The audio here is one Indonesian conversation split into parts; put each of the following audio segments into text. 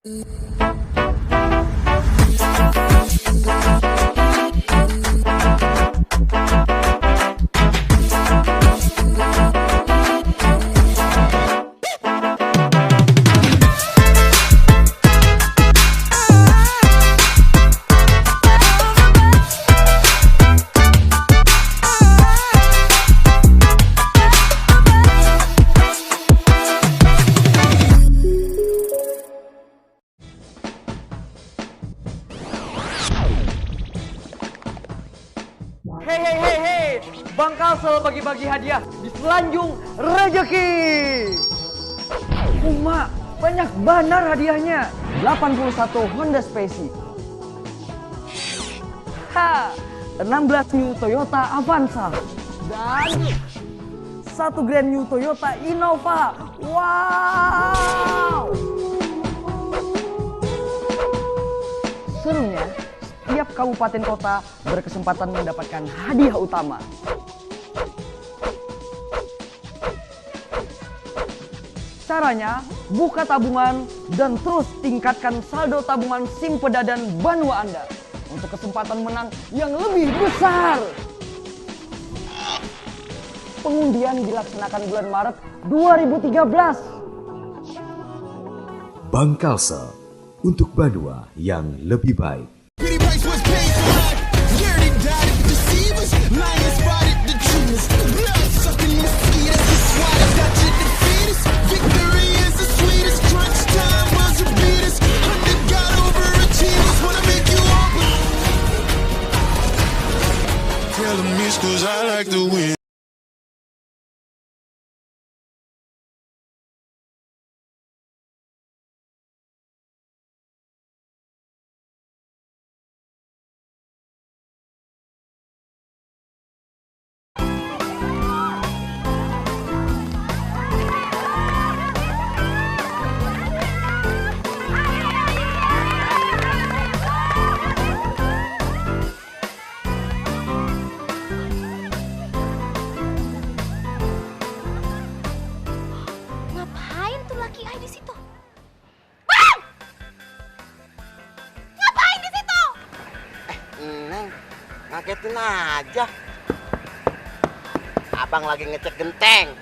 Hei, Bang Kalsel bagi-bagi hadiah di Selanjung Rezeki. Uma, banyak benar hadiahnya. 81 Honda Spacey. 16 new Toyota Avanza. Dan 1 grand new Toyota Innova. Wow! Serunya, setiap kabupaten kota berkesempatan mendapatkan hadiah utama. Caranya, buka tabungan dan terus tingkatkan saldo tabungan SIM Pedadan Banua Anda untuk kesempatan menang yang lebih besar. Pengundian dilaksanakan bulan Maret 2013. Bank Kalsel, untuk Banua yang lebih baik. Ngagetin aja. Abang lagi ngecek genteng.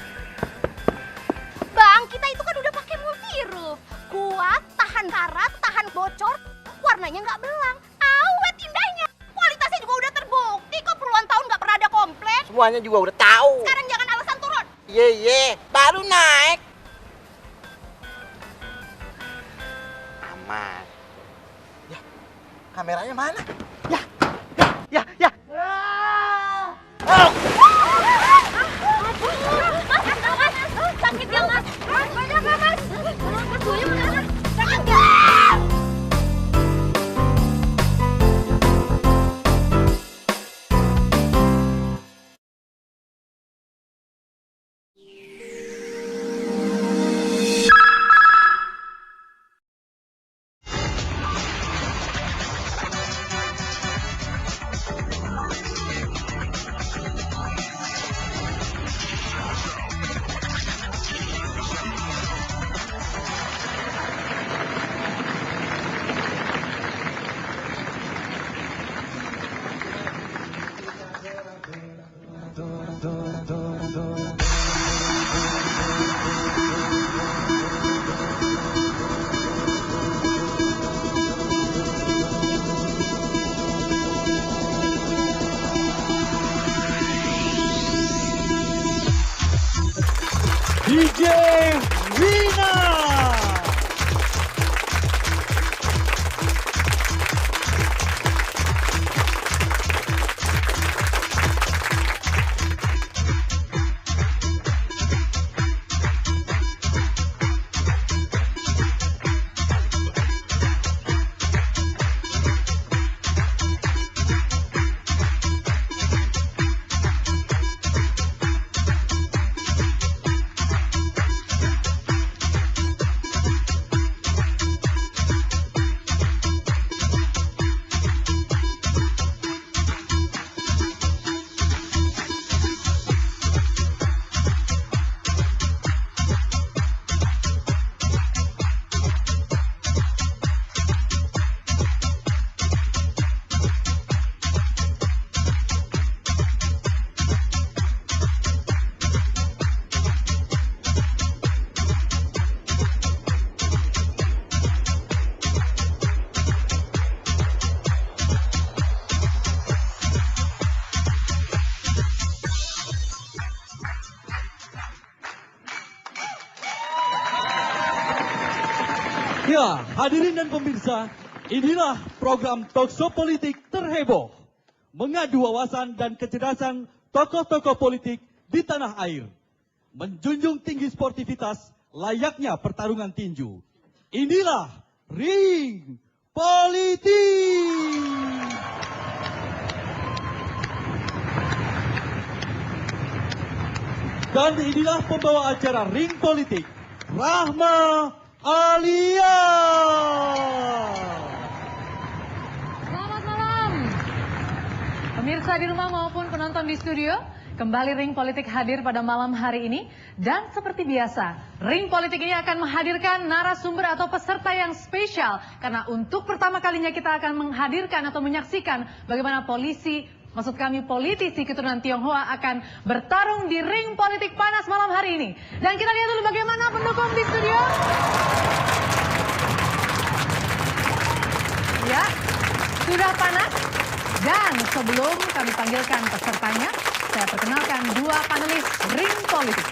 Bang, kita itu kan udah pakai multi roof. Kuat, tahan karat, tahan bocor, warnanya nggak belang, awet indahnya. Kualitasnya juga udah terbukti kok, puluhan tahun nggak pernah ada komplain. Semuanya juga udah tahu. Sekarang jangan alasan turun. Ye, baru naik. Aman. Ya, kameranya mana? Ya. Oh. Sakit ya, Mas? Banyak nggak, Mas? Aduh, mana? Sakit nggak? DJ Wina. Ya, hadirin dan pemirsa, inilah program talkshow politik terheboh. Mengadu wawasan dan kecerdasan tokoh-tokoh politik di tanah air. Menjunjung tinggi sportivitas layaknya pertarungan tinju. Inilah Ring Politik. Dan inilah pembawa acara Ring Politik, Rahma Alia. Selamat malam. Pemirsa di rumah maupun penonton di studio, kembali Ring Politik hadir pada malam hari ini. Dan seperti biasa, Ring Politik ini akan menghadirkan narasumber atau peserta yang spesial. Karena untuk pertama kalinya kita akan menghadirkan atau menyaksikan bagaimana politisi keturunan Tionghoa akan bertarung di ring politik panas malam hari ini. Dan kita lihat dulu bagaimana pendukung di studio. Ya, sudah panas. Dan sebelum kami panggilkan pesertanya, saya perkenalkan dua panelis ring politik.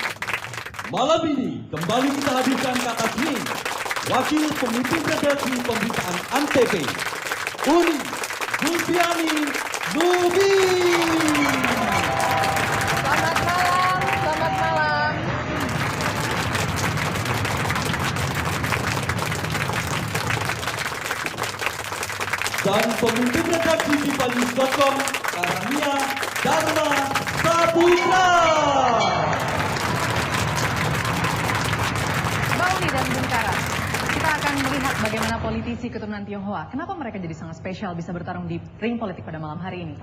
Malam ini kembali kita hadirkan ke atas ring wakil pemimpin redaksi pemberitaan Antv, Uni Gulfiani Nubi. Selamat malam, selamat malam. Dan pemimpin redaksi Tipanews.com, Karania Dharma Saputra. Mbak Uni dan Bung Kara, kita akan melihat bagaimana politisi keturunan Tionghoa. Kenapa mereka jadi sangat spesial bisa bertarung di ring politik pada malam hari ini?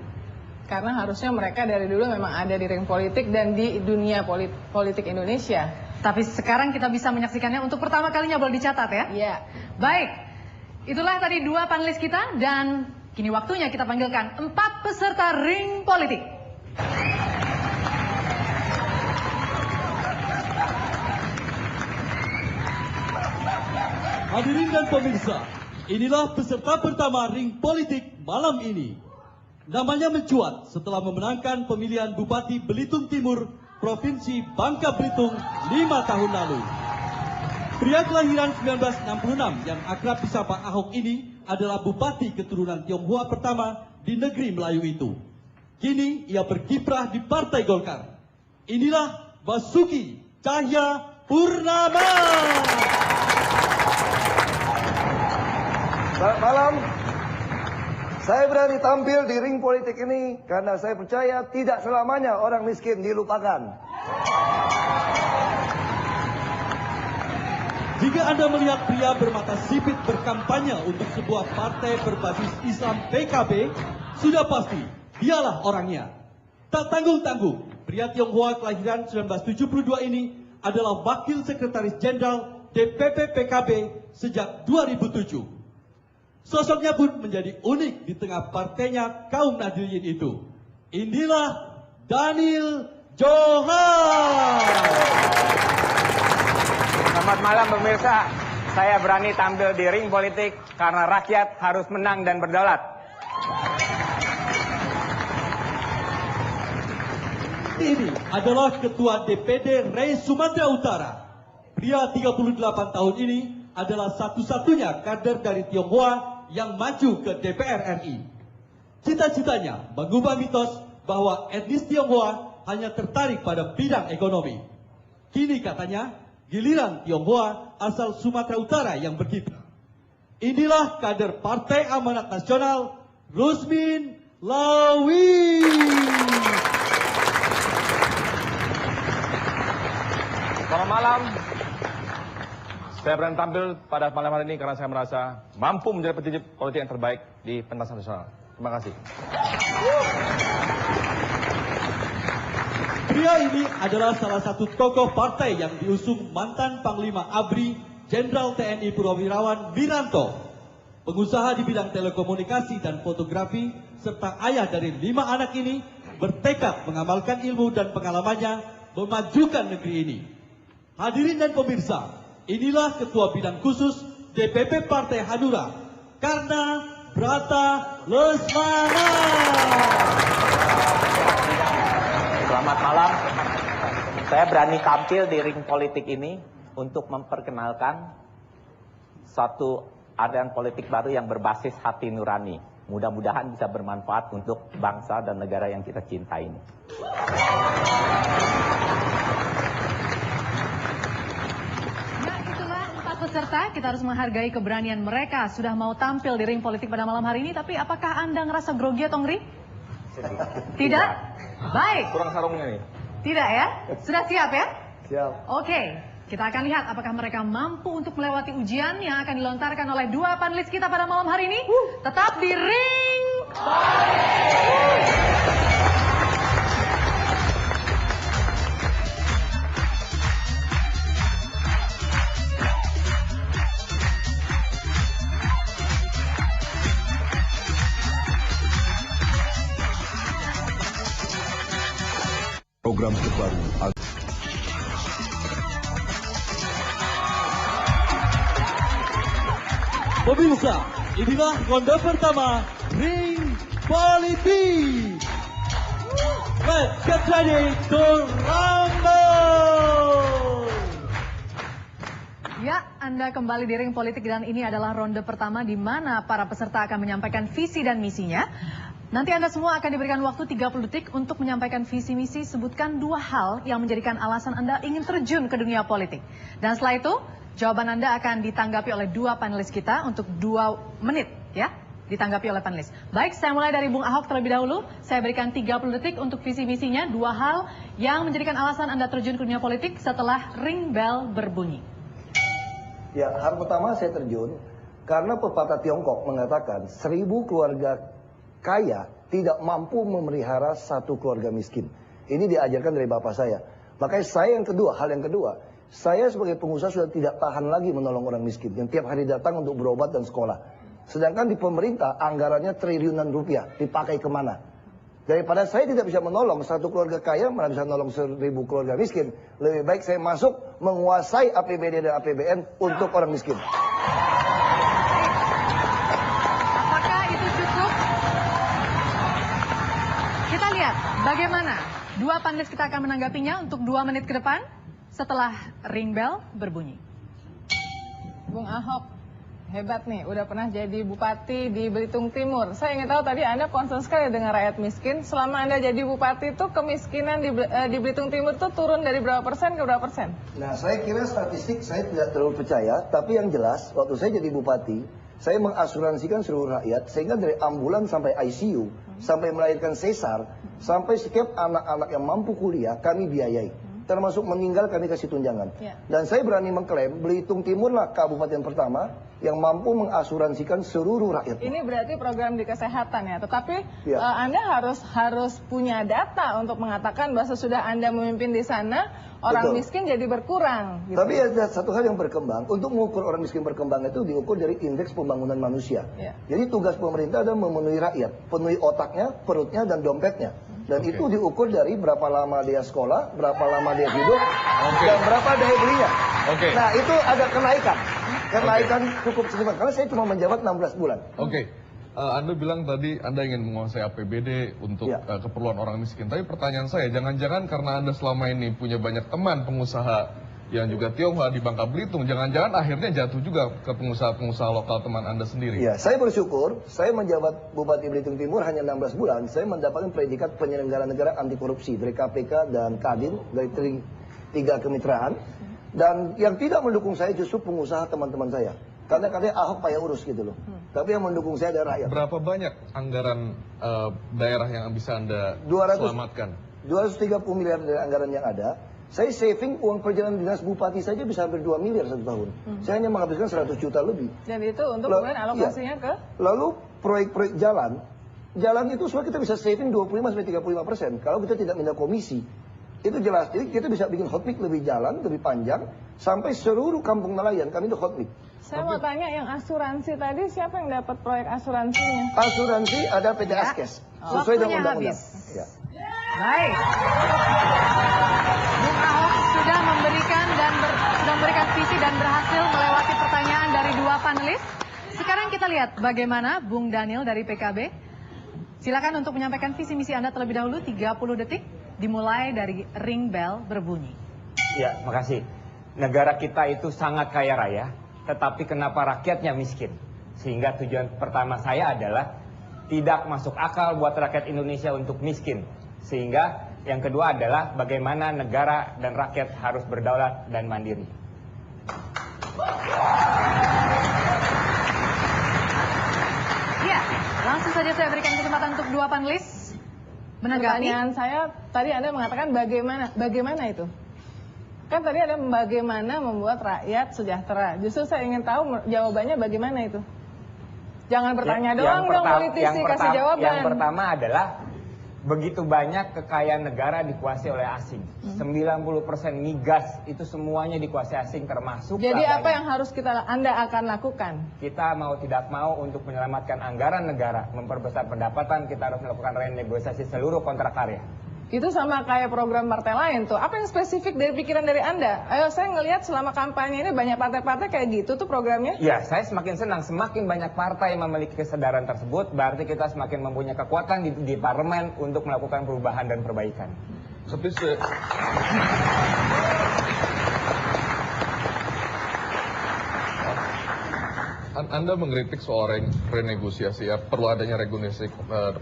Karena harusnya mereka dari dulu memang ada di ring politik dan di dunia politik Indonesia. Tapi sekarang kita bisa menyaksikannya untuk pertama kalinya, boleh dicatat ya? Iya. Baik, itulah tadi dua panelis kita dan kini waktunya kita panggilkan 4 peserta ring politik. Hadirin dan pemirsa, inilah peserta pertama ring politik malam ini. Namanya mencuat setelah memenangkan pemilihan Bupati Belitung Timur, Provinsi Bangka Belitung 5 tahun lalu. Pria kelahiran 1966 yang akrab disapa Ahok ini adalah Bupati keturunan Tionghoa pertama di negeri Melayu itu. Kini ia berkiprah di Partai Golkar. Inilah Basuki Cahaya Purnama. Selamat malam. Saya berani tampil di ring politik ini karena saya percaya tidak selamanya orang miskin dilupakan. Jika Anda melihat pria bermata sipit berkampanye untuk sebuah partai berbasis Islam PKB, sudah pasti dialah orangnya. Tak tanggung-tanggung, pria Tionghoa kelahiran 1972 ini adalah Wakil Sekretaris Jenderal DPP PKB sejak 2007. Sosoknya pun menjadi unik di tengah partainya kaum Nahdliyin itu. Inilah Daniel Johan. Selamat malam pemirsa, saya berani tampil di ring politik karena rakyat harus menang dan berdaulat. Ini adalah Ketua DPD Ray Sumatera Utara. Pria 38 tahun ini adalah satu-satunya kader dari Tionghoa yang maju ke DPR RI. Cita-citanya mengubah mitos bahwa etnis Tionghoa hanya tertarik pada bidang ekonomi. Kini katanya, giliran Tionghoa asal Sumatera Utara yang berkiprah. Inilah kader Partai Amanat Nasional, Rusmin Lawi. Selamat malam. Saya berani tampil pada malam hari ini karena saya merasa mampu menjadi petinggi politik yang terbaik di pentas nasional. Terima kasih. Pria ini adalah salah satu tokoh partai yang diusung mantan Panglima ABRI Jenderal TNI Purnawirawan Wiranto. Pengusaha di bidang telekomunikasi dan fotografi serta ayah dari 5 anak ini bertekad mengamalkan ilmu dan pengalamannya memajukan negeri ini. Hadirin dan pemirsa, inilah Ketua Bidang Khusus DPP Partai Hanura, Karna Brata Lesmana. Selamat malam. Saya berani tampil di ring politik ini untuk memperkenalkan suatu aliran politik baru yang berbasis hati nurani. Mudah-mudahan bisa bermanfaat untuk bangsa dan negara yang kita cintai ini. Nah, itulah 4 peserta. Kita harus menghargai keberanian mereka. Sudah mau tampil di ring politik pada malam hari ini. Tapi apakah Anda ngerasa grogi atau ngeri? Tidak? Baik. Kurang sarungnya nih. Tidak ya? Sudah siap ya? Siap. Oke. Kita akan lihat apakah mereka mampu untuk melewati ujian yang akan dilontarkan oleh 2 panelis kita pada malam hari ini. Tetap di ring. Program terbaru Pemirsa, inilah ronde pertama Ring Politik. Let's get ready to rumble. Ya, Anda kembali di ring politik dan ini adalah ronde pertama di mana para peserta akan menyampaikan visi dan misinya. Nanti Anda semua akan diberikan waktu 30 detik untuk menyampaikan visi misi. Sebutkan 2 hal yang menjadikan alasan Anda ingin terjun ke dunia politik. Dan setelah itu, jawaban Anda akan ditanggapi oleh 2 panelis kita untuk 2 menit ya. Ditanggapi oleh panelis. Baik, saya mulai dari Bung Ahok terlebih dahulu. Saya berikan 30 detik untuk visi misinya. 2 hal yang menjadikan alasan Anda terjun ke dunia politik setelah ring bell berbunyi. Ya, hal pertama saya terjun karena pepatah Tiongkok mengatakan 1000 keluarga kaya tidak mampu memelihara 1 keluarga miskin. Ini diajarkan dari bapak saya. Makanya saya hal yang kedua, saya sebagai pengusaha sudah tidak tahan lagi menolong orang miskin yang tiap hari datang untuk berobat dan sekolah. Sedangkan di pemerintah anggarannya triliunan rupiah, dipakai kemana? Daripada saya tidak bisa menolong 1 keluarga kaya, malah bisa menolong 1000 keluarga miskin. Lebih baik saya masuk menguasai APBD dan APBN untuk orang miskin. Apakah itu cukup? Kita lihat bagaimana 2 panelis kita akan menanggapinya untuk 2 menit ke depan setelah ring bell berbunyi. Bung Ahok, hebat nih, udah pernah jadi bupati di Belitung Timur. Saya ingin tahu tadi Anda concern sekali dengan rakyat miskin. Selama Anda jadi bupati itu kemiskinan di Belitung Timur itu turun dari berapa persen ke berapa persen? Nah, saya kira statistik saya tidak terlalu percaya, tapi yang jelas waktu saya jadi bupati, saya mengasuransikan seluruh rakyat sehingga dari ambulan sampai ICU, sampai melahirkan sesar, sampai setiap anak-anak yang mampu kuliah kami biayai. Termasuk meninggal kami kasih tunjangan. Dan saya berani mengklaim Belitung Timur lah kabupaten pertama yang mampu mengasuransikan seluruh rakyat. Ini berarti program di kesehatan ya. Tetapi Anda harus punya data untuk mengatakan bahwa sesudah Anda memimpin di sana orang miskin jadi berkurang. Gitu. Tapi ada satu hal yang berkembang. Untuk mengukur orang miskin berkembang itu diukur dari indeks pembangunan manusia. Jadi tugas pemerintah adalah memenuhi rakyat, penuhi otaknya, perutnya, dan dompetnya. Dan itu diukur dari berapa lama dia sekolah, berapa lama dia hidup, dan berapa daya belinya. Nah, itu ada kenaikan. Kenaikan cukup signifikan. Karena saya cuma menjabat 16 bulan. Anda bilang tadi Anda ingin menguasai APBD untuk keperluan orang miskin. Tapi pertanyaan saya, jangan-jangan karena Anda selama ini punya banyak teman pengusaha yang juga Tionghoa di Bangka Belitung, jangan-jangan akhirnya jatuh juga ke pengusaha-pengusaha lokal teman Anda sendiri. Ya, saya bersyukur, saya menjabat Bupati Belitung Timur hanya 16 bulan, saya mendapatkan predikat penyelenggara negara anti korupsi dari KPK dan Kadin, dari 3 kemitraan. Dan yang tidak mendukung saya justru pengusaha teman-teman saya. Karena katanya Ahok payah urus gitu loh. Tapi yang mendukung saya adalah rakyat. Berapa banyak anggaran daerah yang bisa Anda selamatkan? 230 miliar dari anggaran yang ada. Saya saving uang perjalanan dinas bupati saja bisa hampir 2 miliar 1 tahun. Saya hanya menghabiskan 100 juta lebih. Dan itu untuk kemudian alokasinya ke? Lalu proyek-proyek jalan itu semua kita bisa saving 25-35%. Kalau kita tidak minta komisi. Itu jelas, jadi kita bisa bikin hotmix lebih jalan, lebih panjang, sampai seluruh kampung nelayan, kami itu hotmix. Saya mau tanya, yang asuransi tadi, siapa yang dapat proyek asuransinya? Asuransi ada PT Askes, sesuai dengan undang-undang. Baik. Bung Ahok sudah memberikan visi dan berhasil melewati pertanyaan dari 2 panelis. Sekarang kita lihat bagaimana Bung Daniel dari PKB. Silakan untuk menyampaikan visi misi Anda terlebih dahulu, 30 detik. Dimulai dari ring bell berbunyi. Ya, makasih. Negara kita itu sangat kaya raya, tetapi kenapa rakyatnya miskin? Sehingga tujuan pertama saya adalah tidak masuk akal buat rakyat Indonesia untuk miskin. Sehingga yang kedua adalah bagaimana negara dan rakyat harus berdaulat dan mandiri. Ya, langsung saja saya berikan kesempatan untuk dua panelis menanggapi. Pertanyaan saya, tadi Anda mengatakan bagaimana itu? Kan tadi ada bagaimana membuat rakyat sejahtera. Justru saya ingin tahu jawabannya bagaimana itu. Jangan bertanya doang dong politisi, kasih jawaban. Yang pertama adalah begitu banyak kekayaan negara dikuasai oleh asing. 90% migas itu semuanya dikuasai asing termasuk. Jadi apa yang harus Anda akan lakukan? Kita mau tidak mau untuk menyelamatkan anggaran negara, memperbesar pendapatan, kita harus melakukan renegosiasi seluruh kontrak karya. Itu sama kayak program partai lain tuh. Apa yang spesifik dari pikiran dari Anda? Ayo, saya ngelihat selama kampanye ini banyak partai-partai kayak gitu tuh programnya. Ya, saya semakin senang. Semakin banyak partai yang memiliki kesadaran tersebut, berarti kita semakin mempunyai kekuatan di parlemen untuk melakukan perubahan dan perbaikan. Tapi Anda mengkritik soal renegosiasi, ya perlu adanya renegosiasi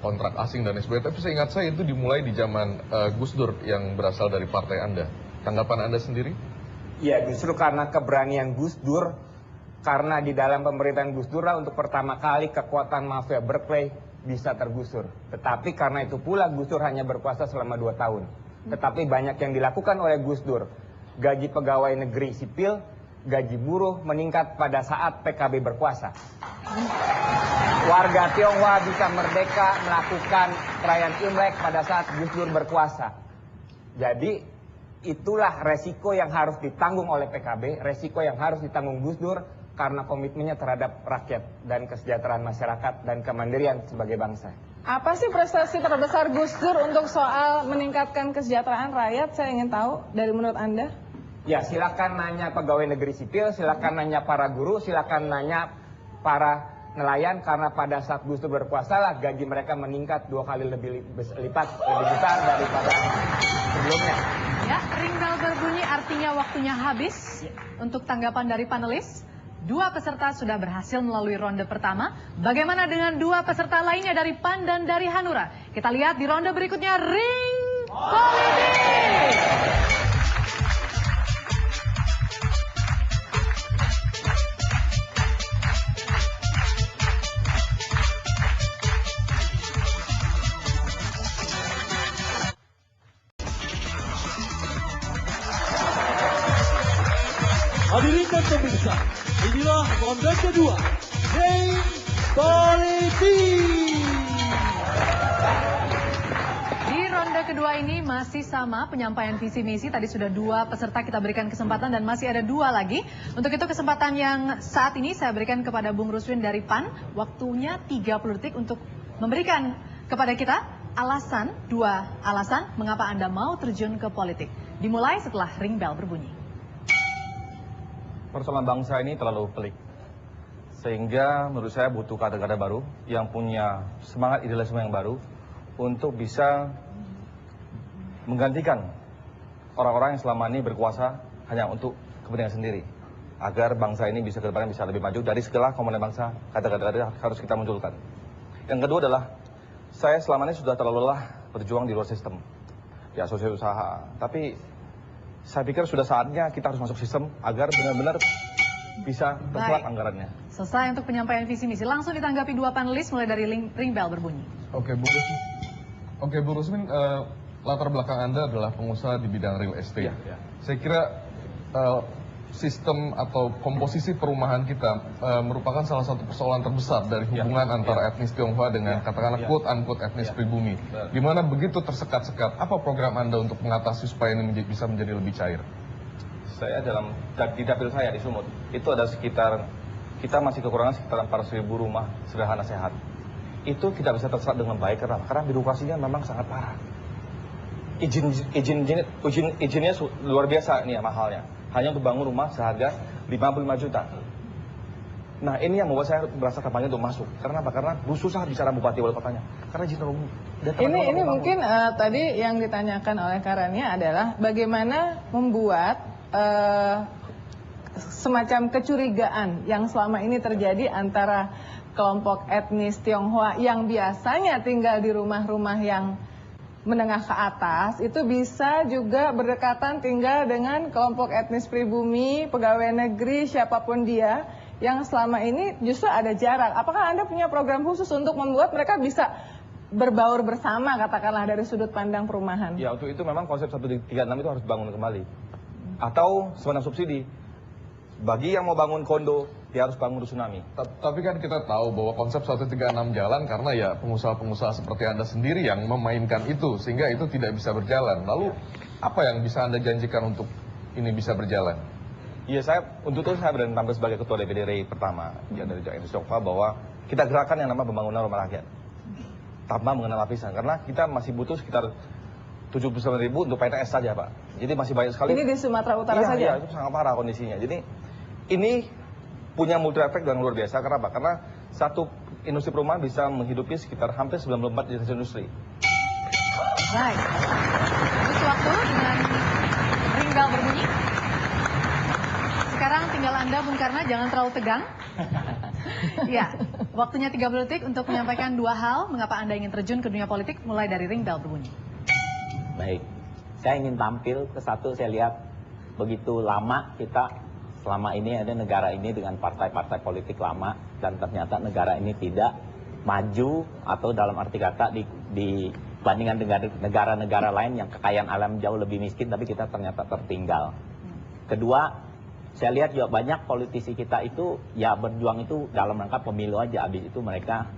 kontrak asing dan sebagainya. Tapi seingat saya itu dimulai di zaman Gus Dur yang berasal dari partai Anda. Tanggapan Anda sendiri? Ya, justru karena keberanian Gus Dur, karena di dalam pemerintahan Gus Dur lah untuk pertama kali kekuatan mafia Berkeley bisa tergusur. Tetapi karena itu pula Gus Dur hanya berkuasa selama 2 tahun. Tetapi banyak yang dilakukan oleh Gus Dur. Gaji pegawai negeri sipil, gaji buruh meningkat pada saat PKB berkuasa. Warga Tionghoa bisa merdeka melakukan perayaan Imlek pada saat Gus Dur berkuasa. Jadi itulah resiko yang harus ditanggung oleh PKB, resiko yang harus ditanggung Gus Dur karena komitmennya terhadap rakyat dan kesejahteraan masyarakat dan kemandirian sebagai bangsa. Apa sih prestasi terbesar Gus Dur untuk soal meningkatkan kesejahteraan rakyat? Saya ingin tahu dari menurut Anda. Ya, silakan nanya pegawai negeri sipil, silakan nanya para guru, silakan nanya para nelayan, karena pada saat Gus Dur berkuasa lah gaji mereka meningkat 2 kali lebih besar daripada sebelumnya. Ya, ring bell berbunyi artinya waktunya habis. Untuk tanggapan dari panelis, 2 peserta sudah berhasil melalui ronde pertama. Bagaimana dengan 2 peserta lainnya dari PAN dan dari Hanura? Kita lihat di ronde berikutnya, ring politik. Hadirin dan pemirsa, inilah ronde kedua, ring politik. Di ronde kedua ini masih sama penyampaian visi misi. Tadi sudah 2 peserta kita berikan kesempatan dan masih ada 2 lagi. Untuk itu kesempatan yang saat ini saya berikan kepada Bung Ruswin dari PAN. Waktunya 30 detik untuk memberikan kepada kita alasan, 2 alasan mengapa Anda mau terjun ke politik. Dimulai setelah ring bell berbunyi. Persoalan bangsa ini terlalu pelik, sehingga menurut saya butuh kader-kader baru yang punya semangat idealisme yang baru untuk bisa menggantikan orang-orang yang selama ini berkuasa hanya untuk kepentingan sendiri, agar bangsa ini bisa ke depannya bisa lebih maju. Dari segala komponen bangsa, kader-kader harus kita munculkan. Yang kedua adalah, saya selama ini sudah terlalu lelah berjuang di luar sistem, di asosiasi usaha, tapi saya pikir sudah saatnya kita harus masuk sistem agar benar-benar bisa terserap anggarannya. Selesai untuk penyampaian visi misi. Langsung ditanggapi 2 panelis mulai dari ring bell berbunyi. Oke, Bu Rusmin, latar belakang Anda adalah pengusaha di bidang real estate. Ya. Saya kira sistem atau komposisi perumahan kita merupakan salah satu persoalan terbesar dari hubungan antara etnis Tionghoa dengan katakanlah quote-unquote etnis pribumi. Di mana begitu tersekat-sekat, apa program Anda untuk mengatasi supaya ini bisa menjadi lebih cair? Saya di dapil saya di Sumut, itu ada sekitar, kita masih kekurangan sekitar 400.000 rumah sederhana sehat. Itu tidak bisa terserap dengan baik karena birokrasinya memang sangat parah. Izinnya luar biasa ini ya, mahalnya. Hanya untuk bangun rumah seharga 55 juta. Nah, ini yang membuat saya merasa kampanye untuk masuk. Karena apa? Karena susah bicara bupati wali kotanya. Karena izin umum. Ini mungkin tadi yang ditanyakan oleh Karania adalah bagaimana membuat semacam kecurigaan yang selama ini terjadi antara kelompok etnis Tionghoa yang biasanya tinggal di rumah-rumah yang menengah ke atas itu bisa juga berdekatan tinggal dengan kelompok etnis pribumi, pegawai negeri, siapapun dia yang selama ini justru ada jarak. Apakah Anda punya program khusus untuk membuat mereka bisa berbaur bersama, katakanlah dari sudut pandang perumahan? Ya, untuk itu memang konsep 136 itu harus bangun kembali. Atau sebenarnya subsidi. Bagi yang mau bangun kondo, dia harus bangun tsunami. Tapi kan kita tahu bahwa konsep 136 jalan karena ya pengusaha-pengusaha seperti Anda sendiri yang memainkan itu, sehingga itu tidak bisa berjalan. Lalu apa yang bisa Anda janjikan untuk ini bisa berjalan? Iya, untuk itu saya berani tampil sebagai ketua DPD RI pertama ya, dari Jakarta Sokpa, bahwa kita gerakan yang namanya pembangunan rumah rakyat tanpa mengenal lapisan, karena kita masih butuh sekitar 79.000 untuk PNS saja, Pak. Jadi masih banyak sekali. Ini di Sumatera Utara saja? Iya, itu sangat parah kondisinya. Jadi ini punya multi efek yang luar biasa. Kenapa? Karena satu industri perumahan bisa menghidupi sekitar hampir 94 jenis industri. Baik. Terus waktu dengan ring bell berbunyi. Sekarang tinggal Anda, Bung Karna, jangan terlalu tegang. Ya, waktunya 30 detik untuk menyampaikan dua hal mengapa Anda ingin terjun ke dunia politik mulai dari ring bell berbunyi. Baik, saya ingin tampil ke satu, saya lihat begitu lama kita selama ini ada negara ini dengan partai-partai politik lama dan ternyata negara ini tidak maju atau dalam arti kata dibandingkan dengan negara-negara lain yang kekayaan alam jauh lebih miskin tapi kita ternyata tertinggal. Kedua, saya lihat juga banyak politisi kita itu ya berjuang itu dalam rangka pemilu aja, habis itu mereka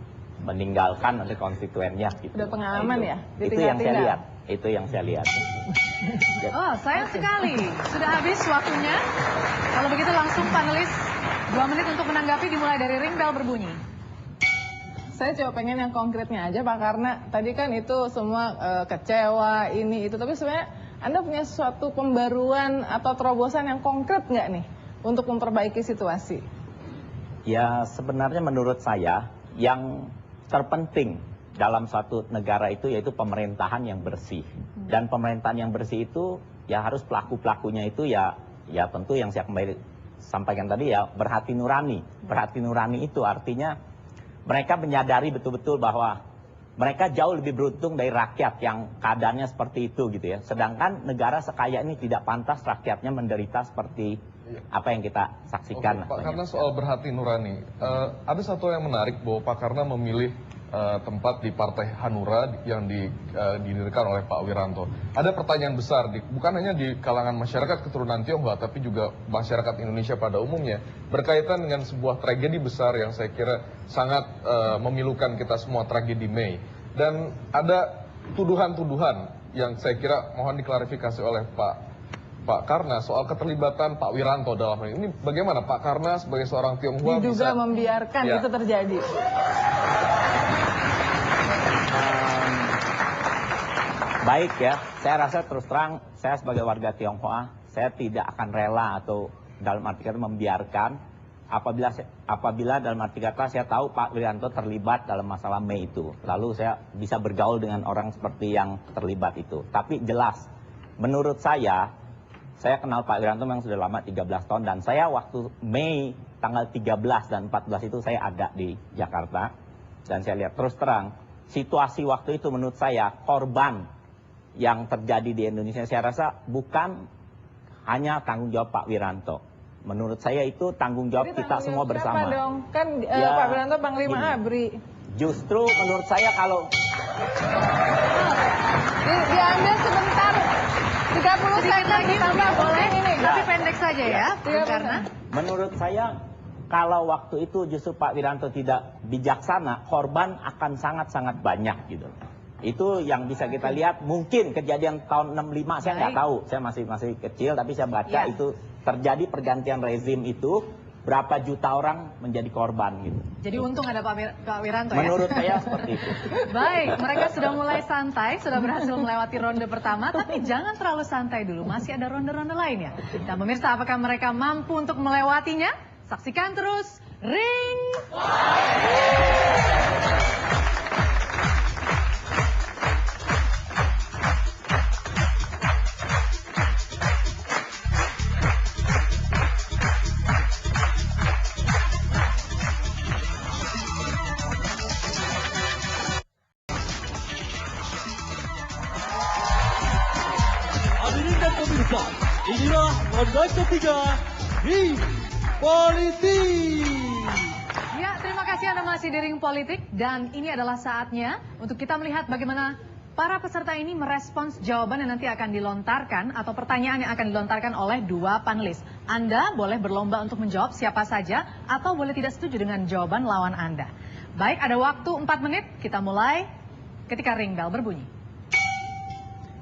meninggalkan nanti konstituennya gitu. Udah pengalaman ya? Itu yang saya lihat. Itu yang saya lihat. Oh, sayang sekali. Sudah habis waktunya. Kalau begitu langsung panelis 2 menit untuk menanggapi dimulai dari ring bell berbunyi. Saya coba pengen yang konkretnya aja Pak, karena tadi kan itu semua kecewa, ini, itu. Tapi sebenarnya Anda punya suatu pembaruan atau terobosan yang konkret nggak nih untuk memperbaiki situasi? Ya sebenarnya menurut saya yang terpenting dalam suatu negara itu yaitu pemerintahan yang bersih. Dan pemerintahan yang bersih itu ya harus pelaku-pelakunya itu ya tentu yang saya kembali sampaikan tadi ya berhati nurani. Berhati nurani itu artinya mereka menyadari betul-betul bahwa mereka jauh lebih beruntung dari rakyat yang keadaannya seperti itu gitu ya. Sedangkan negara sekaya ini tidak pantas rakyatnya menderita seperti apa yang kita saksikan. Oke, Pak Karna, soal berhati nurani, ada satu yang menarik bahwa Pak Karna memilih tempat di Partai Hanura yang didirikan oleh Pak Wiranto. Ada pertanyaan besar, bukan hanya di kalangan masyarakat keturunan Tionghoa, tapi juga masyarakat Indonesia pada umumnya, berkaitan dengan sebuah tragedi besar yang saya kira sangat memilukan kita semua, tragedi Mei. Dan ada tuduhan-tuduhan yang saya kira mohon diklarifikasi oleh Pak Karna soal keterlibatan Pak Wiranto dalam hal ini. Bagaimana Pak Karna sebagai seorang Tionghoa diduga membiarkan itu terjadi? Baik ya, saya rasa terus terang saya sebagai warga Tionghoa, saya tidak akan rela atau dalam arti kata membiarkan apabila dalam arti kata saya tahu Pak Wiranto terlibat dalam masalah Mei itu. Lalu saya bisa bergaul dengan orang seperti yang terlibat itu. Tapi jelas, menurut saya kenal Pak Wiranto memang sudah lama 13 tahun dan saya waktu Mei tanggal 13 dan 14 itu saya ada di Jakarta dan saya lihat terus terang situasi waktu itu menurut saya korban yang terjadi di Indonesia saya rasa bukan hanya tanggung jawab Pak Wiranto. Menurut saya itu tanggung jawab kita semua bersama. Siapa dong? Kan ya, Pak Wiranto Panglima ABRI. Justru menurut saya kalau diambil sebentar 30 second lagi ditambah boleh ini. Tapi pendek saja ya, karena menurut saya kalau waktu itu justru Pak Wiranto tidak bijaksana, korban akan sangat-sangat banyak gitu. Itu yang bisa kita lihat. Mungkin kejadian tahun 65 saya nggak tahu, saya masih kecil, tapi saya baca itu terjadi pergantian rezim itu berapa juta orang menjadi korban gitu. Jadi untung ada Pak Wiranto ya. Menurut saya seperti itu. Baik, mereka sudah mulai santai, sudah berhasil melewati ronde pertama, tapi jangan terlalu santai dulu, masih ada ronde-ronde lainnya. Dan pemirsa, apakah mereka mampu untuk melewatinya? Saksikan terus Ring. pemirsa, inilah ronde ketiga Ring Politik. Ya, terima kasih Anda masih di Ring Politik dan ini adalah saatnya untuk kita melihat bagaimana para peserta ini merespons jawaban yang nanti akan dilontarkan atau pertanyaan yang akan dilontarkan oleh dua panelis. Anda boleh berlomba untuk menjawab siapa saja atau boleh tidak setuju dengan jawaban lawan Anda. Baik, ada waktu 4 menit, kita mulai ketika ring bell berbunyi.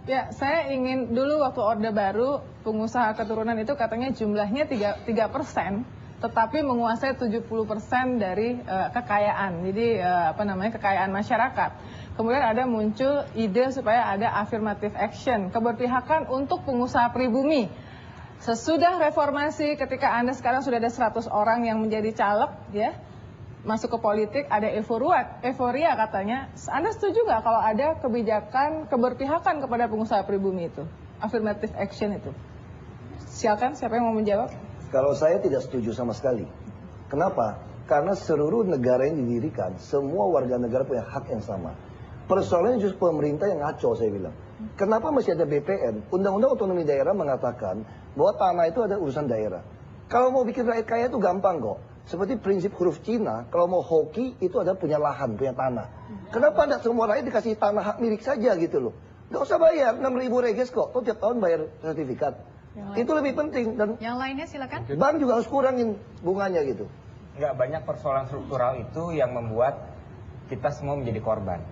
Ya, saya ingin dulu waktu Orde Baru, pengusaha keturunan itu katanya jumlahnya 3%, tetapi menguasai 70% dari kekayaan. Jadi kekayaan masyarakat. Kemudian ada muncul ide supaya ada affirmative action, keberpihakan untuk pengusaha pribumi. Sesudah reformasi, ketika Anda sekarang sudah ada 100 orang yang menjadi caleg, ya, masuk ke politik, ada euforia katanya. Anda setuju nggak kalau ada kebijakan keberpihakan kepada pengusaha pribumi itu? Affirmative action itu. Silakan, siapa yang mau menjawab? Kalau saya tidak setuju sama sekali. Kenapa? Karena seluruh negara yang didirikan, semua warga negara punya hak yang sama. Persoalannya justru pemerintah yang ngaco, saya bilang. Kenapa masih ada BPN? Undang-undang otonomi daerah mengatakan bahwa tanah itu ada urusan daerah. Kalau mau bikin rakyat kaya itu gampang kok. Seperti prinsip huruf Cina, kalau mau hoki itu ada punya lahan, punya tanah. Kenapa tidak semua rakyat dikasih tanah hak milik saja gitu loh? Nggak usah bayar, 6.000 reges kok. Kok tiap tahun bayar sertifikat. Itu lebih penting. Dan yang lainnya silakan. Bank juga harus kurangin bunganya gitu. Nggak banyak persoalan struktural itu yang membuat kita semua menjadi korban.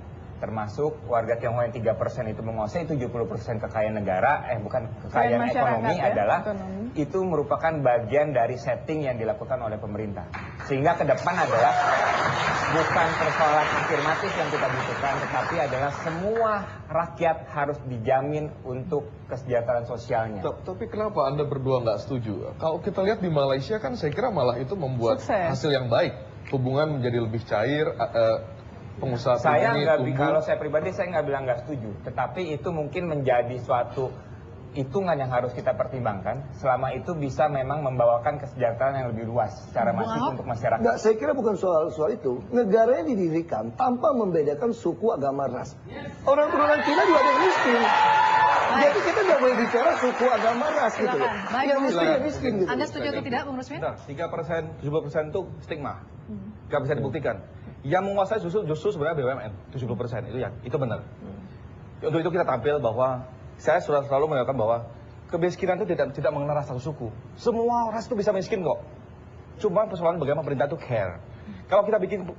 Termasuk warga Tionghoa yang 3% itu menguasai 70% kekayaan negara, bukan kekayaan ekonomi ya, adalah itu merupakan bagian dari setting yang dilakukan oleh pemerintah. Sehingga ke depan adalah bukan persoalan afirmatif yang kita butuhkan, tetapi adalah semua rakyat harus dijamin untuk kesejahteraan sosialnya. Tapi kenapa Anda berdua nggak setuju? Kalau kita lihat di Malaysia kan saya kira malah itu membuat hasil yang baik. Hubungan menjadi lebih cair, pengusaha saya nggak, kalau tumbuh. saya pribadi saya nggak bilang nggak setuju, tetapi itu mungkin menjadi suatu hitungan yang harus kita pertimbangkan selama itu bisa memang membawakan kesejahteraan yang lebih luas secara masif untuk masyarakat. Nggak, saya kira bukan soal itu. Negaranya didirikan tanpa membedakan suku, agama, ras. Orang turunan Cina juga ada yang miskin. Jadi kita nggak boleh bicara suku, agama, ras gitu loh. Yang miskin ya miskin gitu. Anda setuju atau tidak, Bung Rusmin? 3%, 70% itu stigma, nggak bisa dibuktikan. Yang menguasai justru sebenarnya BUMN 70% itu benar. Untuk itu kita tampil bahwa saya sudah selalu mengatakan bahwa kemiskinan itu tidak mengenal ras atau suku. Semua ras itu bisa miskin kok. Cuma persoalan bagaimana pemerintah itu care. Kalau kita bikin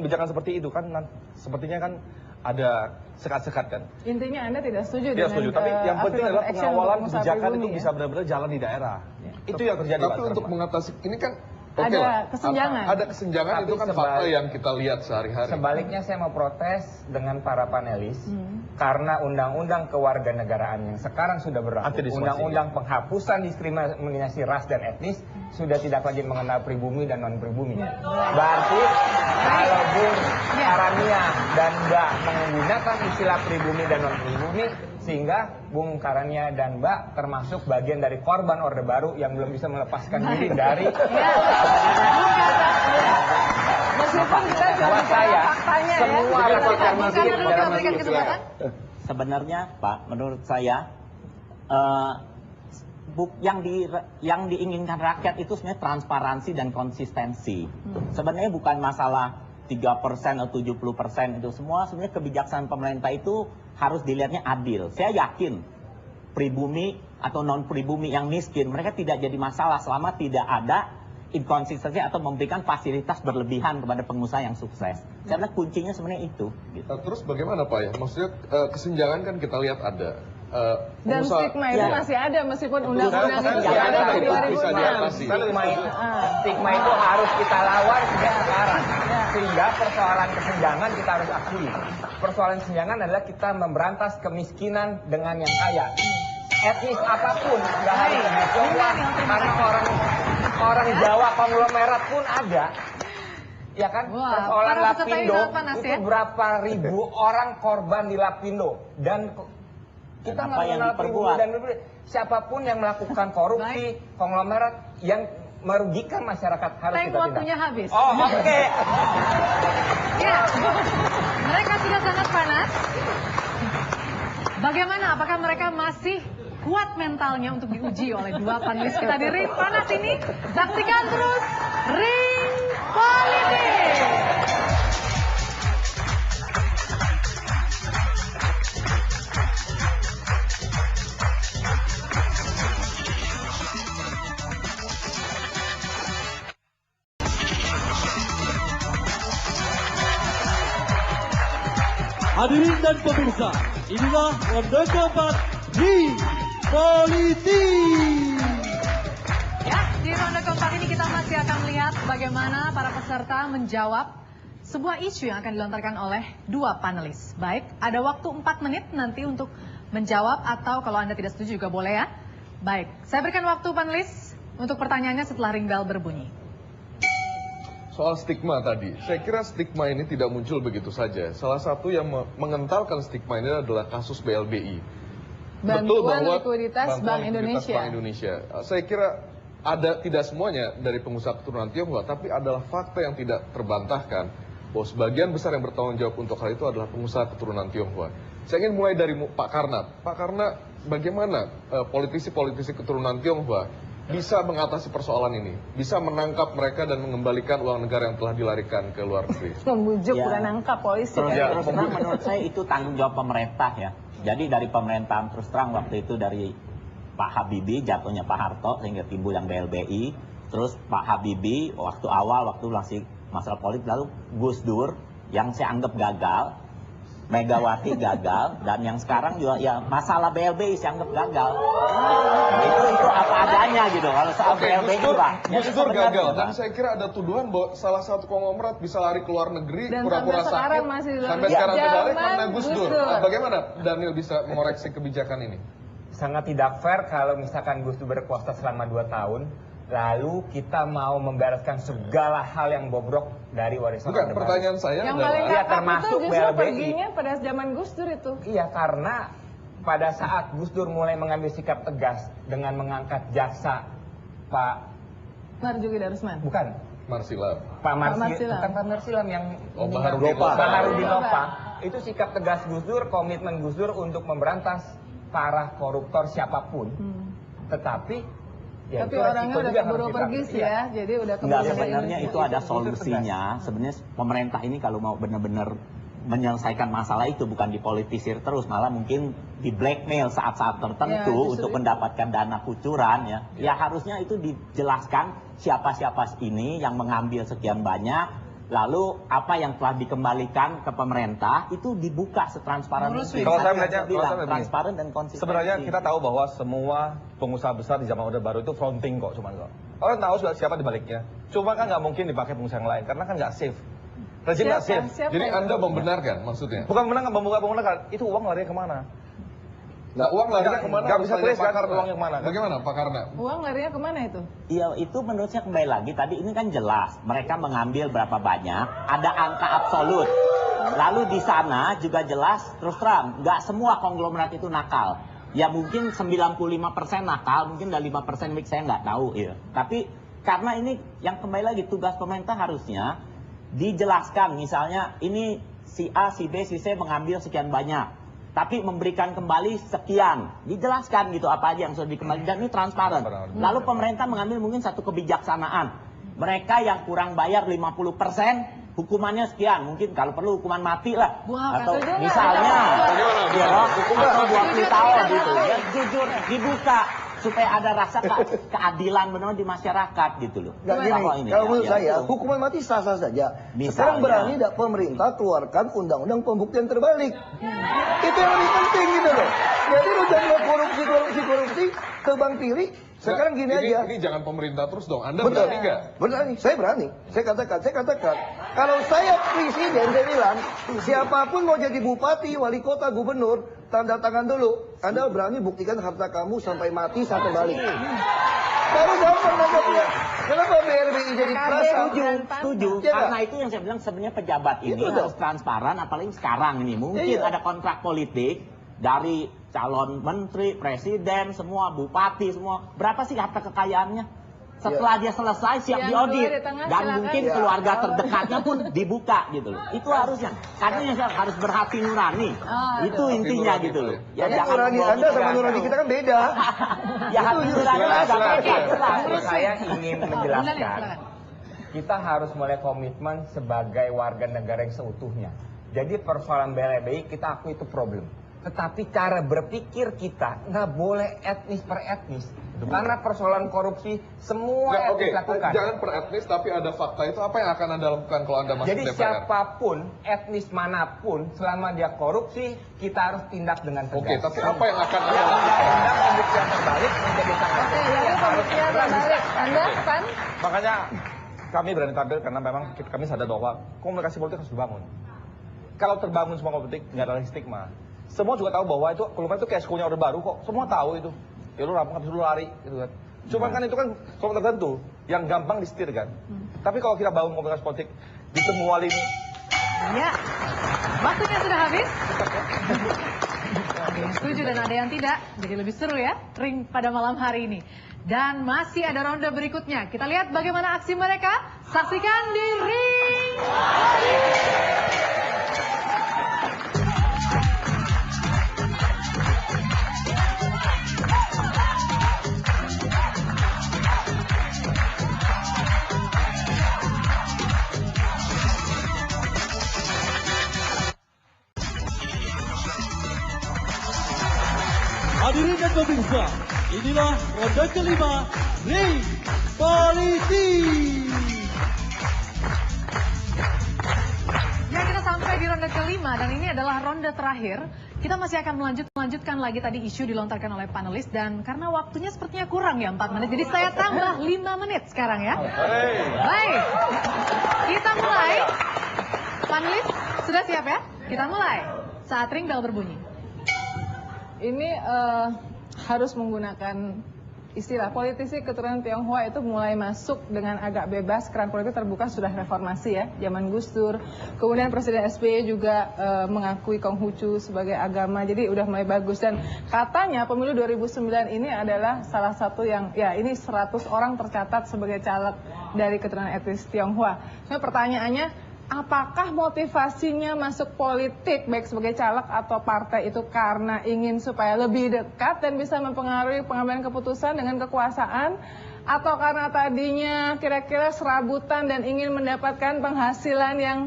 kebijakan seperti itu kan sepertinya kan ada sekat-sekat kan. Intinya Anda tidak setuju dengan setuju, tapi yang penting adalah pengawalan kebijakan itu bisa ya? benar-benar jalan di daerah. Itu yang terjadi. Tapi untuk mengatasi ini kan ada kesenjangan. Ada kesenjangan. Tapi itu kan fakta yang kita lihat sehari-hari. Sebaliknya saya mau protes dengan para panelis karena undang-undang kewarganegaraan yang sekarang sudah berlaku, undang-undang penghapusan diskriminasi ras dan etnis sudah tidak lagi mengenal pribumi dan non pribumi. Berarti kalau Bung Karania dan Mbak menggunakan istilah pribumi dan non pribumi, sehingga Bung Karania dan Mbak termasuk bagian dari korban Orde Baru yang belum bisa melepaskan diri dari meskipun kita buat saya faktanya semua rakyat miskin dalam sebenarnya Pak, menurut saya yang diinginkan rakyat itu sebenarnya transparansi dan konsistensi. Sebenarnya bukan masalah 3% atau 70% itu semua, sebenarnya kebijaksanaan pemerintah itu harus dilihatnya adil. Saya yakin pribumi atau non pribumi yang miskin mereka tidak jadi masalah selama tidak ada inkonsistensi atau memberikan fasilitas berlebihan kepada pengusaha yang sukses. Karena kuncinya sebenarnya itu. Gitu. Terus bagaimana Pak ya? Maksudnya kesenjangan kan kita lihat ada. Dan stigma itu masih ada meskipun undang-undang itu ada di 2006. Stigma itu harus kita lawan sejak sekarang. Sehingga persoalan kesenjangan kita harus akui. Persoalan kesenjangan adalah kita memberantas kemiskinan dengan yang kaya. Etnis apapun, nggak harus etnis Tionghoa, karena orang Jawa konglomerat pun ada. Ya kan, persoalan Lapindo itu berapa ribu orang korban di Lapindo dan kita nggak mengenal pribumi dan siapapun yang melakukan korupsi konglomerat yang merugikan masyarakat harus kita tindak. Waktunya habis. Oh, oke. Ya, mereka sudah sangat panas. Bagaimana? Apakah mereka masih kuat mentalnya untuk diuji oleh dua panelis kita di ring panas ini. Saksikan terus Ring Politik. Hadirin dan pemirsa, inilah ronde keempat Ring Politik. Ya, di ronde keempat ini kita masih akan melihat bagaimana para peserta menjawab sebuah isu yang akan dilontarkan oleh dua panelis. Baik, ada waktu 4 menit nanti untuk menjawab atau kalau Anda tidak setuju juga boleh ya. Baik, saya berikan waktu panelis untuk pertanyaannya setelah ring bell berbunyi. Soal stigma tadi, saya kira stigma ini tidak muncul begitu saja. Salah satu yang mengentalkan stigma ini adalah kasus BLBI. Bantuan likuiditas Bank Indonesia. Bank Indonesia. Saya kira ada tidak semuanya dari pengusaha keturunan Tionghoa, tapi adalah fakta yang tidak terbantahkan bahwa sebagian besar yang bertanggung jawab untuk hal itu adalah pengusaha keturunan Tionghoa. Saya ingin mulai dari Pak Karna. Pak Karna, bagaimana politisi-politisi keturunan Tionghoa bisa mengatasi persoalan ini, bisa menangkap mereka dan mengembalikan uang negara yang telah dilarikan ke luar negeri? Membujuk bukan nangkap polisi. Terus terang menurut saya itu tanggung jawab pemerintah ya. Jadi dari pemerintahan terus terang waktu itu dari Pak Habibie jatuhnya Pak Harto sehingga timbul yang BLBI. Terus Pak Habibie waktu awal waktu masih masalah politik, lalu Gus Dur yang saya anggap gagal, Megawati gagal, dan yang sekarang juga ya masalah BLBI saya anggap gagal. Itu apa adanya gitu. Kalau soal BLBI juga. Gus Dur gagal, dan saya kira ada tuduhan bahwa salah satu konglomerat bisa lari ke luar negeri, pura-pura sakit, sampai sekarang tidak karena Gus Dur. Bagaimana Daniel bisa mengoreksi kebijakan ini? Sangat tidak fair kalau misalkan Gus Dur berkuasa selama 2 tahun, lalu kita mau membereskan segala hal yang bobrok dari warisan. Bukan, pertanyaan saya yang paling ya, termasuk itu justru BLBI. perginya pada zaman Gus Dur itu. Iya, karena pada saat Gus Dur mulai mengambil sikap tegas dengan mengangkat jaksa Pak Marzuki Darusman. Bukan. Marsilam. Pak Marsilam. Bukan Pak Marsilam yang Baharudin Lopa. Itu sikap tegas Gus Dur, komitmen Gus Dur untuk memberantas para koruptor siapapun. Tetapi ya, tapi orangnya udah keburu pergi sih ya, jadi udah keburu. Enggak, sebenarnya itu ada solusinya. Sebenarnya pemerintah ini kalau mau benar-benar menyelesaikan masalah itu bukan dipolitisir terus, malah mungkin di blackmail saat-saat tertentu untuk mendapatkan dana kucuran ya. Ya harusnya itu dijelaskan siapa-siapa ini yang mengambil sekian banyak. Lalu apa yang telah dikembalikan ke pemerintah itu dibuka setransparan mungkin. Kalau saya melihatnya transparan dan konsisten. Sebenarnya kita tahu bahwa semua pengusaha besar di zaman Orde Baru itu fronting kok, cuman kok. Orang tahu siapa di baliknya. Cuma kan nggak mungkin dipakai pengusaha yang lain karena kan nggak safe. Rezim nggak safe. Jadi Anda membenarkan maksudnya? Bukan membenarkan, itu uang lari kemana? Nah, uang larinya kemana? Nggak bisa tulis kan uangnya kemana? Bagaimana Pak Karna? Uang larinya kemana itu? Iya, itu menurut saya kembali lagi. Tadi ini kan jelas. Mereka mengambil berapa banyak. Ada angka absolut. Lalu di sana juga jelas, terus terang. Nggak semua konglomerat itu nakal. Ya mungkin 95% nakal, mungkin ada 5% mix, saya nggak tahu. Ya. Tapi karena ini yang kembali lagi, tugas pemerintah harusnya dijelaskan. Misalnya ini si A, si B, si C mengambil sekian banyak. Tapi memberikan kembali sekian, dijelaskan gitu apa aja yang sudah dikembalikan, dan ini transparan. Lalu pemerintah mengambil mungkin satu kebijaksanaan. Mereka yang kurang bayar 50%, hukumannya sekian, mungkin kalau perlu hukuman mati lah. Atau misalnya, atau 20 tahun gitu. Ya, jujur, dibuka. Supaya ada rasa keadilan benar di masyarakat gitu loh. Nggak gini, kalau menurut saya hukuman mati sah-sah saja. Sekarang berani tidak pemerintah keluarkan undang-undang pembuktian terbalik. Itu yang lebih penting gitu loh. Jadi lu jangan korupsi ke Bank Piri. Sekarang gini aja. Ini jangan pemerintah terus dong. Anda berani nggak? Berani, saya berani. Saya katakan. Kalau saya presiden, saya bilang, siapapun mau jadi bupati, wali kota, gubernur, tanda tangan dulu. Anda berani buktikan harta kamu sampai mati sampai balik. Baru gampang nangkapnya. Kenapa BLBI jadi perasa? Setuju. Karena itu yang saya bilang sebenarnya pejabat ini harus transparan, apalagi sekarang ini. Mungkin ada kontrak politik dari calon menteri, presiden, semua bupati, semua. Berapa sih harta kekayaannya? Setelah dia selesai siap Yang diaudit dua di tengah, dan silakan. mungkin Ya. keluarga terdekatnya pun dibuka gitu loh. Itu harusnya. Karena harus berhati nurani. Itu intinya gitu loh. Ya, nurani Anda sama nurani kita kan beda. Ya hati nurani Saya ingin menjelaskan, kita harus mulai komitmen sebagai warga negara yang seutuhnya. Jadi persoalan BLBI kita akui itu problem. Tetapi cara berpikir kita nggak boleh etnis per etnis. Karena persoalan korupsi semua Oke, dilakukan. jangan per etnis, tapi ada fakta itu apa yang akan Anda lakukan kalau Anda masuk Jadi DPR? siapapun, etnis manapun, selama dia korupsi, kita harus tindak dengan tegas. Oke, tapi apa yang akan Anda Ya, lakukan? undang-undang pembuktian terbalik menjadi sangat Oke, penting jadi yang harus pembuktian terbalik. Anda, Pan? Makanya kami berani tampil karena memang kami sadar bahwa komunikasi politik harus dibangun. Kalau terbangun semua politik, nggak ada lagi stigma. Semua juga tahu bahwa itu komunikasi itu kayak sekolahnya Orde Baru kok. Semua tahu itu. Ya lu rampung habis lu lari gitu kan. Cuman kan itu kan kelompok tertentu yang gampang disetir kan. Tapi kalau kita bangun komunikasi politik di semua lini. Ya, waktunya sudah habis. Ada yang setuju dan ada yang tidak. Jadi lebih seru ya ring pada malam hari ini. Dan masih ada ronde berikutnya. Kita lihat bagaimana aksi mereka. Saksikan di ring. Hadirin dan pemirsa, inilah ronde kelima Ring Politik. Ya, kita sampai di ronde kelima dan ini adalah ronde terakhir. Kita masih akan melanjutkan lagi tadi isu dilontarkan oleh panelis dan karena waktunya sepertinya kurang ya 4 menit. Jadi saya tambah 5 menit sekarang ya. Baik, kita mulai. Panelis sudah siap ya? Kita mulai saat ring bell berbunyi. Ini harus menggunakan istilah politisi keturunan Tionghoa itu mulai masuk dengan agak bebas, keran politik terbuka sudah reformasi ya, zaman Gus Dur. Kemudian Presiden SBY juga mengakui Konghucu sebagai agama, jadi udah mulai bagus. Dan katanya pemilu 2009 ini adalah salah satu yang, ya ini 100 orang tercatat sebagai caleg dari keturunan etnis Tionghoa. Nah pertanyaannya, apakah motivasinya masuk politik baik sebagai caleg atau partai itu karena ingin supaya lebih dekat dan bisa mempengaruhi pengambilan keputusan dengan kekuasaan, atau karena tadinya kira-kira serabutan dan ingin mendapatkan penghasilan yang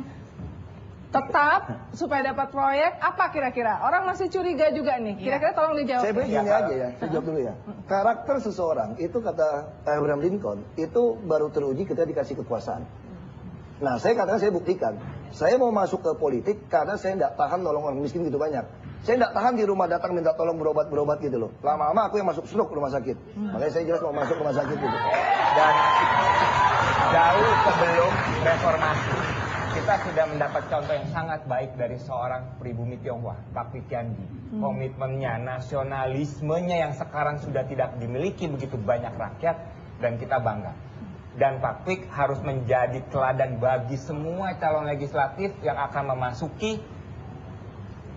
tetap supaya dapat proyek? Apa kira-kira? Orang masih curiga juga nih. Kira-kira tolong dijawab. Saya begini aja ya, saya jawab dulu ya. Karakter seseorang itu kata Abraham Lincoln itu baru teruji ketika dikasih kekuasaan. Nah, saya katakan, saya buktikan. Saya mau masuk ke politik karena saya tidak tahan nolong orang miskin gitu banyak. Saya tidak tahan di rumah datang minta tolong berobat gitu loh. Lama-lama aku yang masuk stroke rumah sakit. Makanya saya jelas mau masuk rumah sakit gitu. Dan jauh sebelum reformasi, kita sudah mendapat contoh yang sangat baik dari seorang pribumi Tionghoa, Pak Kwi Kian Gi. Komitmennya, nasionalismenya yang sekarang sudah tidak dimiliki begitu banyak rakyat, dan kita bangga. Dan Pak Kwik harus menjadi teladan bagi semua calon legislatif yang akan memasuki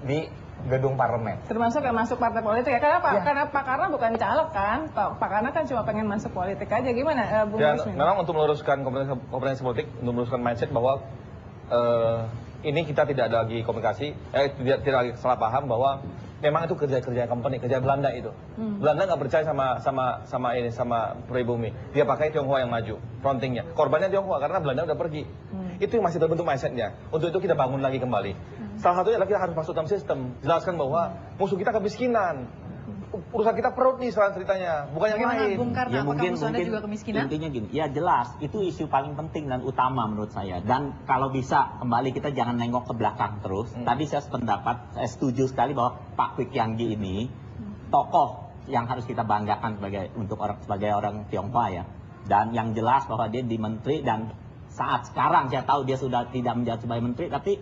di gedung parlemen. Termasuk yang masuk partai politik ya. Kenapa? Karena bukan caleg kan. Pak Karna kan cuma pengen masuk politik aja. Gimana Bung Dan Rusmin? memang untuk meluruskan kompetensi politik, untuk meluruskan mindset bahwa ini kita tidak ada lagi komunikasi, tidak lagi salah paham bahwa memang itu kerja company, kerja Belanda itu. Belanda nggak percaya sama pribumi. Dia pakai Tionghoa yang maju, frontingnya. Korbannya Tionghoa karena Belanda udah pergi. Itu yang masih terbentuk mindsetnya. Untuk itu kita bangun lagi kembali. Salah satunya adalah kita harus masuk dalam sistem. Jelaskan bahwa musuh kita kemiskinan. Urusan kita perut nih soal ceritanya, bukan yang lain. Bung Karno, Ya apakah mungkin musuh Anda juga kemiskinan? intinya gini, ya jelas itu isu paling penting dan utama menurut saya. Dan kalau bisa kembali kita jangan nengok ke belakang terus. Tadi saya sependapat, saya setuju sekali bahwa Pak Kwi Kian Gi ini tokoh yang harus kita banggakan sebagai orang Tionghoa ya. Dan yang jelas bahwa dia di menteri dan saat sekarang saya tahu dia sudah tidak menjabat sebagai menteri, tapi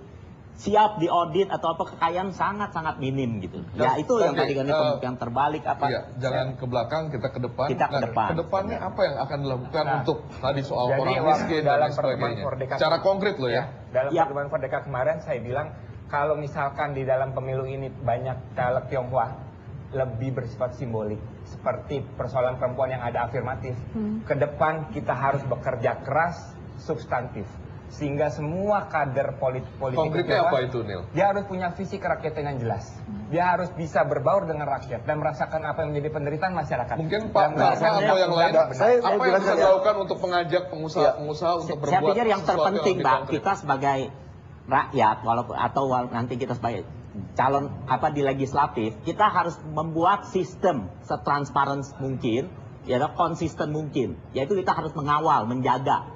siap diaudit atau apa kekayaan sangat-sangat minim gitu. Ya itu yang tadi kan pembuktian terbalik apa. Iya, jangan ke belakang, kita ke depan. Kita ke depan. Ke depannya apa yang akan dilakukan untuk tadi soal Jadi orang waktu miskin dan dalam lain sebagainya. pertemuan Merdeka Secara konkret loh ya. Dalam pertemuan Merdeka kemarin saya bilang kalau misalkan di dalam pemilu ini banyak caleg Tionghoa, lebih bersifat simbolik, seperti persoalan perempuan yang ada afirmatif. Ke depan kita harus bekerja keras, substantif, sehingga semua kader politik Konkretnya apa itu, Nil? dia harus punya visi kerakyatan yang jelas. Dia harus bisa berbaur dengan rakyat dan merasakan apa yang menjadi penderitaan masyarakat. Mungkin Pak atau yang lain, apa yang bisa dilakukan untuk mengajak pengusaha-pengusaha untuk berbuat Saya pikir yang sesuatu terpenting, lebih Mbak, konkret? kita sebagai rakyat, walaupun atau nanti kita sebagai calon di legislatif, kita harus membuat sistem setransparan mungkin, ya konsisten mungkin. Yaitu kita harus mengawal, menjaga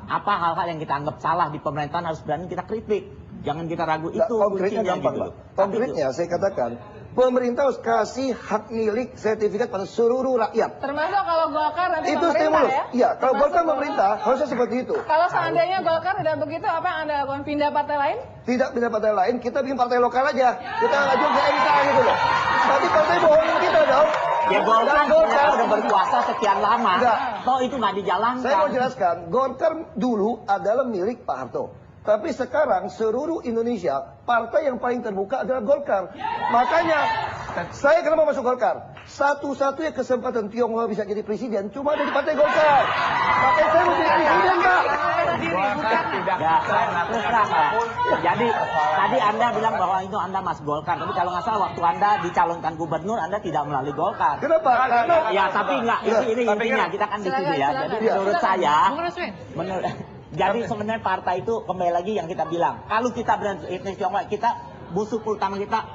apa hal-hal yang kita anggap salah di pemerintahan harus berani kita kritik. Jangan kita ragu, itu konkretnya kuncinya gampang, gitu. Pak. Konkretnya saya katakan, pemerintah harus kasih hak milik sertifikat pada seluruh rakyat. Termasuk kalau Golkar nanti Itu pemerintah stimulus. ya? Iya, kalau Termasuk Golkar pemerintah harusnya seperti itu. Kalau seandainya Golkar tidak begitu, apa yang Anda lakukan? Pindah partai lain? Tidak pindah partai lain, kita bikin partai lokal aja. Kita ngajuin ke MK gitu loh. Tapi partai bohongin kita dong. Ya Golkar udah berkuasa sekian lama. Enggak. Toh itu nggak dijalankan. Saya mau jelaskan, Golkar dulu adalah milik Pak Harto. Tapi sekarang seluruh Indonesia, partai yang paling terbuka adalah Golkar. Makanya, saya kenapa masuk Golkar? Satu-satunya kesempatan Tionghoa bisa jadi presiden cuma ada di partai Golkar. Makanya saya mau jadi presiden, Pak. Ya, terus terang, Pak. Jadi tadi Anda bilang bahwa itu Anda masuk Golkar, tapi kalau nggak salah waktu Anda dicalonkan gubernur Anda tidak melalui Golkar. Kenapa? Karena ya tapi nggak, ini intinya kita kan di sini ya. Jadi menurut saya, jadi sebenarnya partai itu kembali lagi yang kita bilang, kalau kita etnis Tionghoa, kita musuh utama kita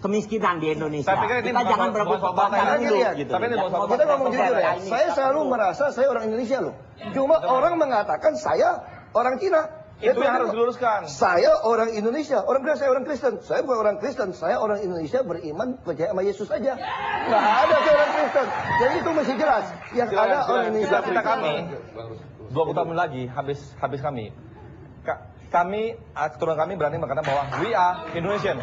kemiskinan di Indonesia. Kita jangan berebut kekuasaan dulu gitu. Kita ngomong jujur ya, saya selalu merasa saya orang Indonesia loh. Cuma orang mengatakan saya orang Cina. Itu yang harus diluruskan. Saya orang Indonesia, saya orang Kristen. Saya bukan orang Kristen, saya orang Indonesia beriman percaya sama Yesus saja. Nggak ada saya orang Kristen. Jadi itu mesti jelas. Yang ada orang Indonesia. Kita kami 20 tahun lagi habis kami. Keturunan kami berani mengatakan bahwa we are Indonesian.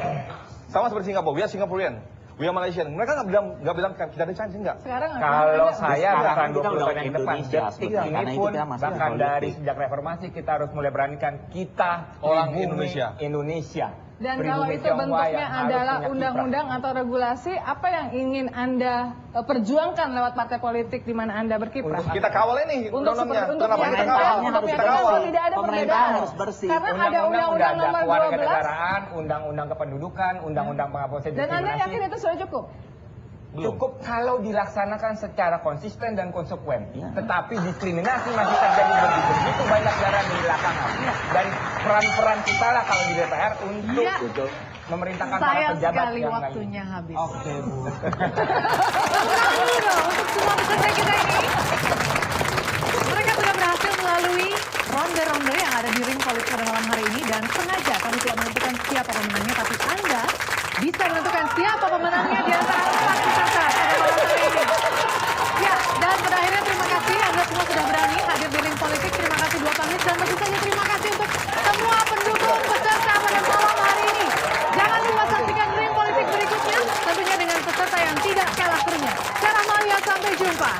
Sama seperti Singapura, we are Singaporean. We are Malaysian. Mereka nggak bilang kita ada Chinese, enggak. Kalau saya bahkan 20 tahun yang depan, Indonesia, detik ini pun bahkan dari sejak reformasi kita harus mulai beranikan kita orang pribumi Indonesia. Dan kalau itu bentuknya adalah undang-undang atau regulasi, apa yang ingin Anda perjuangkan lewat partai politik di mana Anda berkiprah? Kita kawal ini undang-undangnya. Kenapa kita kawal? Tidak ada perbedaan. Harus bersih. Karena ada undang-undang nomor 12. Kewarganegaraan, undang-undang kependudukan, undang-undang penghapusan Dan Anda yakin itu sudah cukup? Cukup kalau dilaksanakan secara konsisten dan konsekuen. Tetapi diskriminasi masih terjadi begitu banyak daerah di belakangan. Dan peran-peran kita lah kalau di DPR untuk memerintahkan para pejabat yang lain. Sayang sekali waktunya habis. Oke, Bu. Untuk semua peserta kita ini, mereka sudah berhasil melalui ronde-ronde yang ada di ring politik pada malam hari ini, dan sengaja kami tidak menentukan siapa pemenangnya, tapi Anda bisa menentukan siapa pemenangnya di antara 4 peserta pada malam hari ini. Ya, dan pada akhirnya terima kasih Anda semua sudah berani hadir di ring politik. Terima kasih 2 panelis, dan tentu saja terima kasih untuk semua pendukung peserta pada malam hari ini. Jangan lupa saksikan ring politik berikutnya, tentunya dengan peserta yang tidak kalah serunya. Saya Rahmalia, sampai jumpa.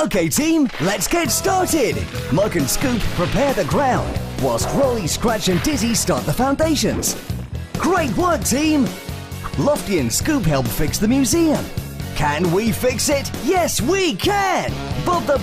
Okay team, let's get started. Mug and Scoop prepare the ground, whilst Rolly, Scratch and Dizzy start the foundations. Great work team! Lofty and Scoop help fix the museum. Can we fix it? Yes we can! Bob the